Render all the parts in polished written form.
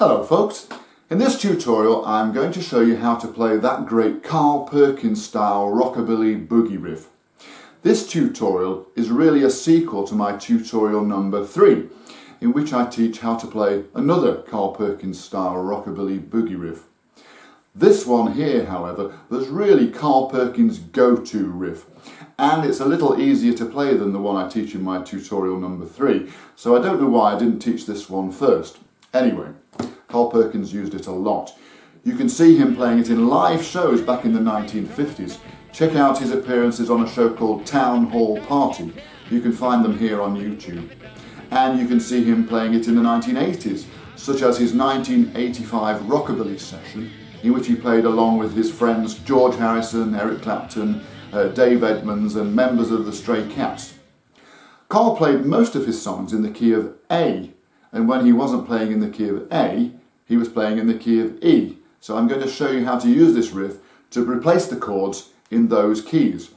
Hello folks, in this tutorial I'm going to show you how to play that great Carl Perkins style Rockabilly Boogie riff. This tutorial is really a sequel to my tutorial number 3, in which I teach how to play another Carl Perkins style Rockabilly Boogie riff. This one here, however, was really Carl Perkins' go-to riff, and it's a little easier to play than the one I teach in my tutorial number 3, so I don't know why I didn't teach this one first. Anyway, Carl Perkins used it a lot. You can see him playing it in live shows back in the 1950s. Check out his appearances on a show called Town Hall Party. You can find them here on YouTube. And you can see him playing it in the 1980s, such as his 1985 Rockabilly session, in which he played along with his friends George Harrison, Eric Clapton, Dave Edmunds and members of the Stray Cats. Carl played most of his songs in the key of A, and when he wasn't playing in the key of A, he was playing in the key of E. So I'm going to show you how to use this riff to replace the chords in those keys.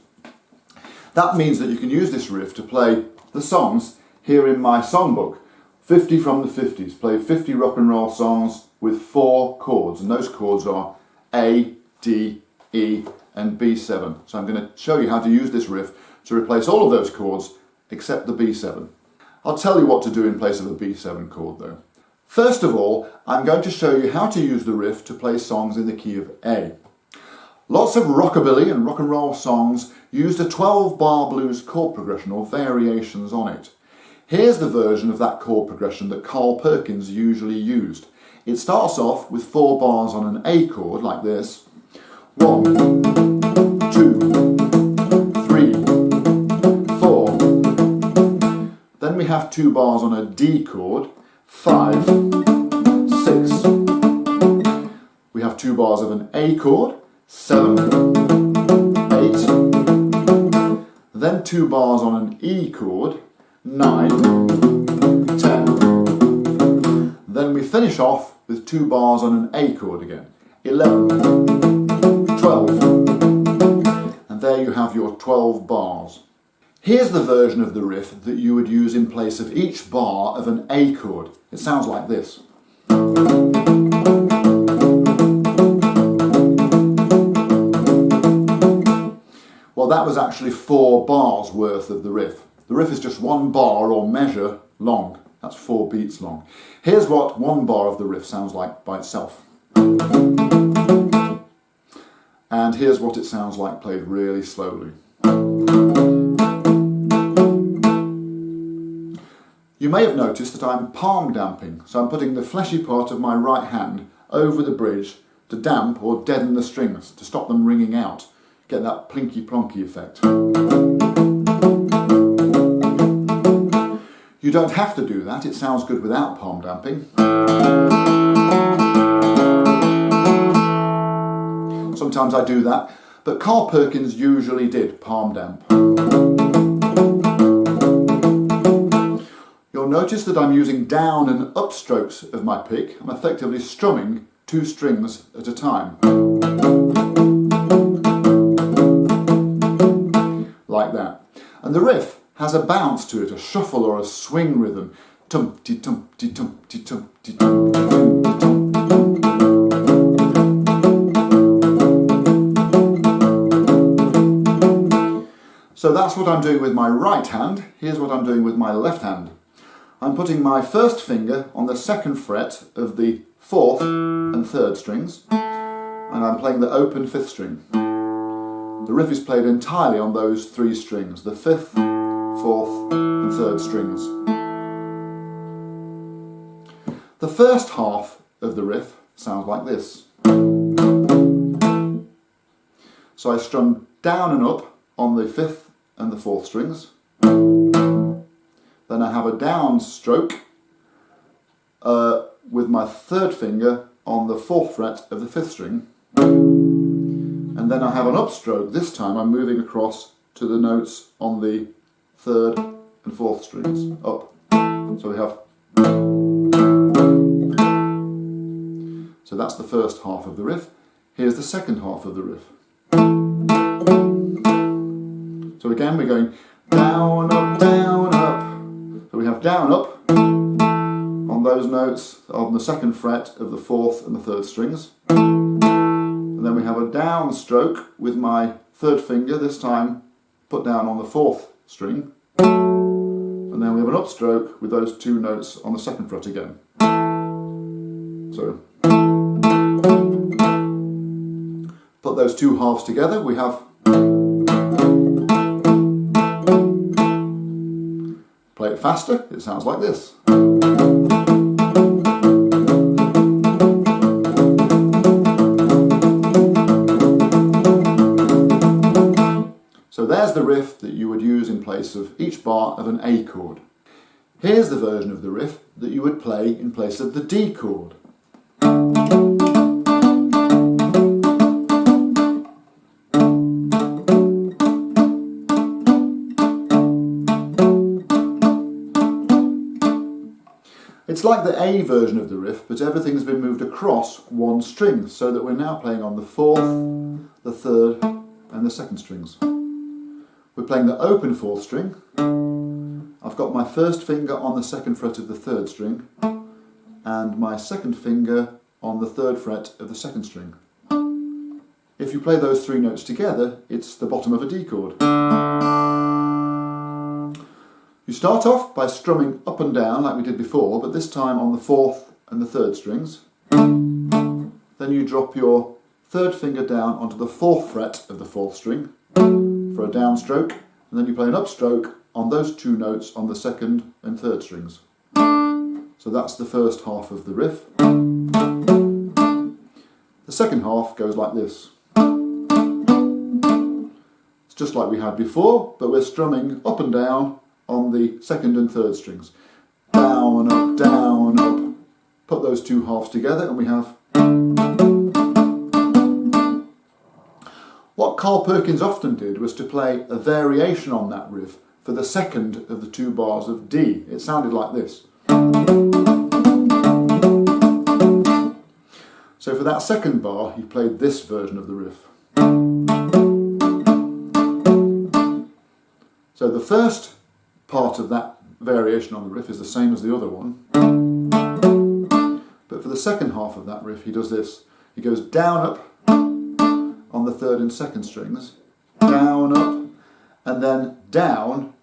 That means that you can use this riff to play the songs here in my songbook. 50 from the 50s. Play 50 rock and roll songs with 4 chords, and those chords are A, D, E and B7. So I'm going to show you how to use this riff to replace all of those chords except the B7. I'll tell you what to do in place of a B7 chord though. First of all, I'm going to show you how to use the riff to play songs in the key of A. Lots of rockabilly and rock and roll songs used a 12-bar blues chord progression or variations on it. Here's the version of that chord progression that Carl Perkins usually used. It starts off with 4 bars on an A chord like this. 1, 2, 3, 4. Then we have 2 bars on a D chord. 5, 6. We have 2 bars of an A chord. 7, 8. Then 2 bars on an E chord. 9, 10. Then we finish off with 2 bars on an A chord again. 11, 12. And there you have your 12 bars. Here's the version of the riff that you would use in place of each bar of an A chord. It sounds like this. Well, that was actually 4 bars worth of the riff. The riff is just 1 bar or measure long. That's 4 beats long. Here's what 1 bar of the riff sounds like by itself. And here's what it sounds like played really slowly. You may have noticed that I'm palm damping, so I'm putting the fleshy part of my right hand over the bridge to damp or deaden the strings, to stop them ringing out, get that plinky plonky effect. You don't have to do that, it sounds good without palm damping. Sometimes I do that, but Carl Perkins usually did palm damp. You'll notice that I'm using down and up strokes of my pick. I'm effectively strumming 2 strings at a time. Like that. And the riff has a bounce to it, a shuffle or a swing rhythm. Tum-ti-tum-ti-tum-ti-tum-ti-tum. So that's what I'm doing with my right hand. Here's what I'm doing with my left hand. I'm putting my first finger on the 2nd fret of the 4th and 3rd strings, and I'm playing the open 5th string. The riff is played entirely on those 3 strings, the 5th, 4th and 3rd strings. The first half of the riff sounds like this. So I strum down and up on the 5th and the 4th strings. Then I have a down stroke with my 3rd finger on the 4th fret of the 5th string. And then I have an upstroke. This time I'm moving across to the notes on the 3rd and 4th strings, up. So we have... So that's the first half of the riff. Here's the second half of the riff. So again we're going down, up, down, up. So we have down, up on those those notes on the second fret of the fourth and the third strings. And then we have a down stroke with my third finger, this time put down on the fourth string. And then we have an upstroke with those two notes on the second fret again. So, put those two halves together, we have play it faster, it sounds like this. So there's the riff that you would use in place of each bar of an A chord. Here's the version of the riff that you would play in place of the D chord. It's like the A version of the riff, but everything's been moved across one string, so that we're now playing on the fourth, the third, and the second strings. We're playing the open fourth string. I've got my first finger on the second fret of the third string, and my second finger on the third fret of the second string. If you play those three notes together, it's the bottom of a D chord. You start off by strumming up and down like we did before, but this time on the fourth and the third strings. Then you drop your third finger down onto the fourth fret of the fourth string for a downstroke, and then you play an upstroke on those two notes on the second and third strings. So that's the first half of the riff. The second half goes like this. It's just like we had before, but we're strumming up and down on the second and third strings. Down, up, down, up. Put those two halves together and we have... What Carl Perkins often did was to play a variation on that riff for the second of the two bars of D. It sounded like this. So for that second bar, he played this version of the riff. So the first part of that variation on the riff is the same as the other one. But for the second half of that riff, he does this. He goes down, up on the third and second strings, down, up, and then down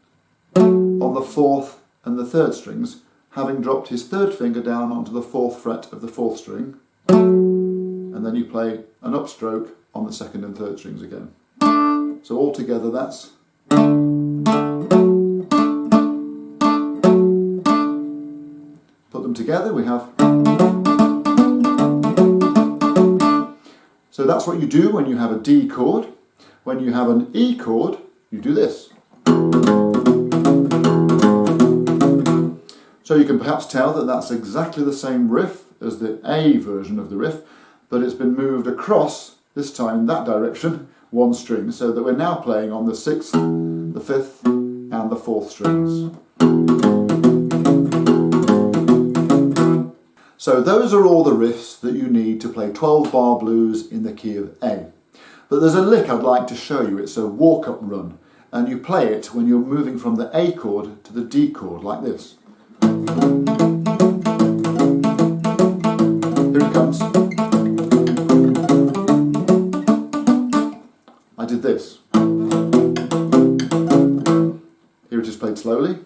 on the fourth and the third strings, having dropped his third finger down onto the fourth fret of the fourth string, and then you play an upstroke on the second and third strings again. So altogether that's... Put them together, we have... So that's what you do when you have a D chord. When you have an E chord, you do this. So you can perhaps tell that that's exactly the same riff as the A version of the riff, but it's been moved across, this time in that direction, one string, so that we're now playing on the sixth, the fifth, and the fourth strings. So those are all the riffs that you need to play 12-bar blues in the key of A. But there's a lick I'd like to show you. It's a walk-up run, and you play it when you're moving from the A chord to the D chord, like this. Here it comes. I did this. Here it is played slowly.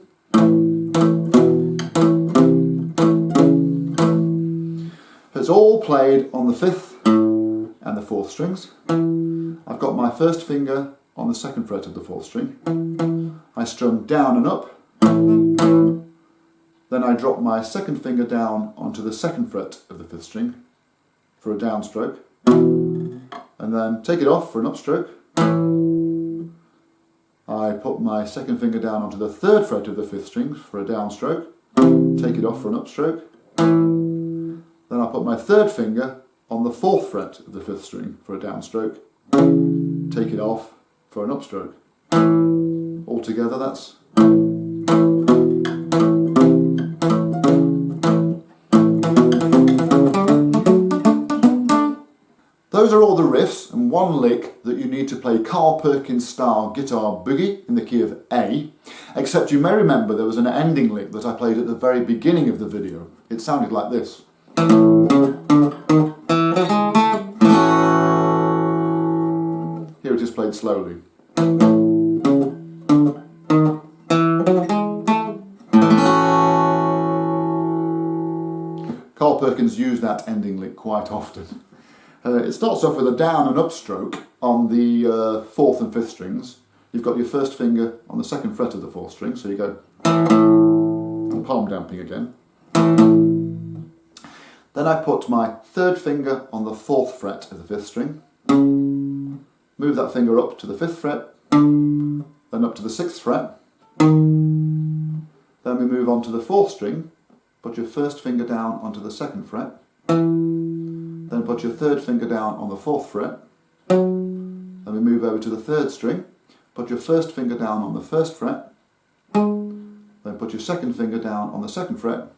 It's all played on the fifth and the fourth strings. I've got my first finger on the second fret of the fourth string. I strum down and up. Then I drop my second finger down onto the second fret of the fifth string for a downstroke. And then take it off for an upstroke. I put my second finger down onto the third fret of the fifth string for a downstroke. Take it off for an upstroke. Then I put my third finger on the fourth fret of the fifth string for a downstroke. Take it off for an upstroke. Altogether that's... Those are all the riffs and one lick that you need to play Carl Perkins style guitar boogie in the key of A, except you may remember there was an ending lick that I played at the very beginning of the video. It's it sounded like this. Here it is played slowly. Carl Perkins used that ending lick quite often. It starts off with a down and up stroke on the 4th and 5th strings. You've got your first finger on the 2nd fret of the 4th string, so you go and palm damping again. Then I put my 3rd finger on the 4th fret of the 5th string, move that finger up to the 5th fret, then up to the 6th fret, then we move on to the 4th string, put your 1st finger down onto the 2nd fret, then put your 3rd finger down on the 4th fret, then we move over to the 3rd string, put your 1st finger down on the 1st fret, then put your 2nd finger down on the 2nd fret,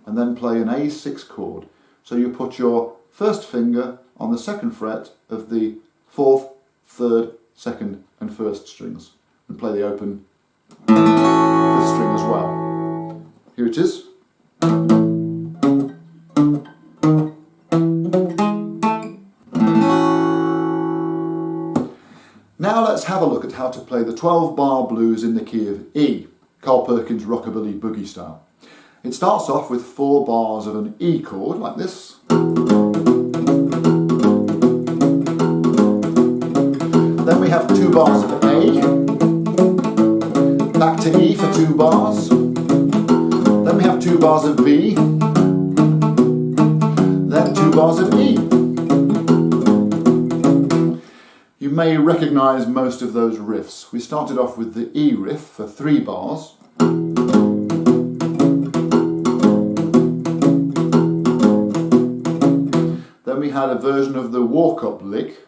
and then play an A6 chord. So you put your 1st finger on the 2nd fret of the 4th, 3rd, 2nd and 1st strings, and play the open 5th string as well. Here it is. Now let's have a look at how to play the 12-bar blues in the key of E, Carl Perkins' Rockabilly Boogie style. It starts off with 4 bars of an E chord, like this. Then we have 2 bars of A, back to E for 2 bars. Then we have 2 bars of B, then 2 bars of E. You may recognise most of those riffs. We started off with the E riff for 3 bars. Then we had a version of the walk-up lick.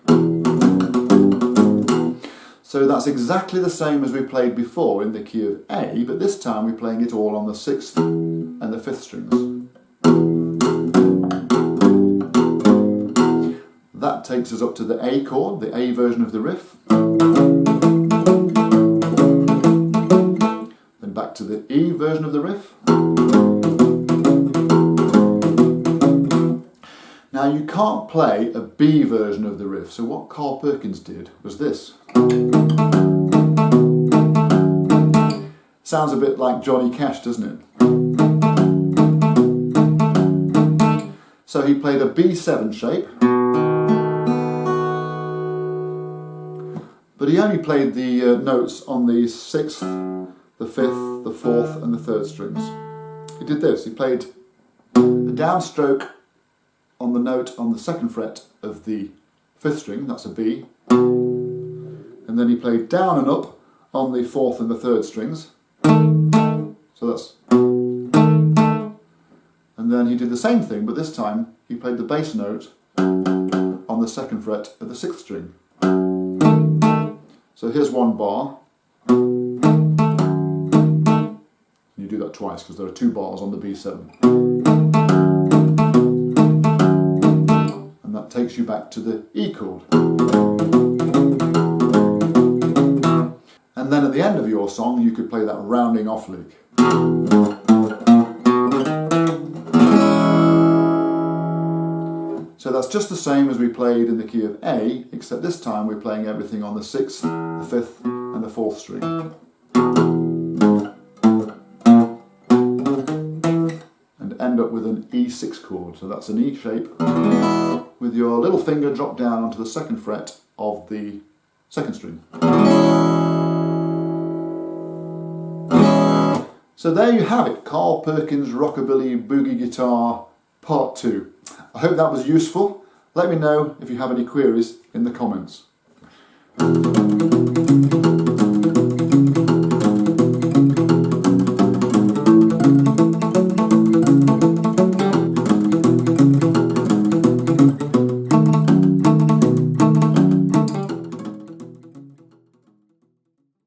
So that's exactly the same as we played before in the key of A, but this time we're playing it all on the 6th and the 5th strings. That takes us up to the A chord, the A version of the riff. Then back to the E version of the riff. Now you can't play a B version of the riff, so what Carl Perkins did was this. Sounds a bit like Johnny Cash, doesn't it? So he played a B7 shape, but he only played the notes on the 6th, the 5th, the 4th and the 3rd strings. He did this, he played a downstroke on the note on the 2nd fret of the 5th string, that's a B, and then he played down and up on the 4th and the 3rd strings, so that's, and then he did the same thing, but this time he played the bass note on the 2nd fret of the 6th string. So here's 1 bar. You do that twice because there are 2 bars on the B7. And that takes you back to the E chord. And then at the end of your song you could play that rounding off lick. So that's just the same as we played in the key of A, except this time we're playing everything on the 6th, the 5th and the 4th string. And end up with an E6 chord, so that's an E shape with your little finger dropped down onto the 2nd fret of the 2nd string. So there you have it, Carl Perkins' Rockabilly Boogie Guitar Part 2. I hope that was useful. Let me know if you have any queries in the comments.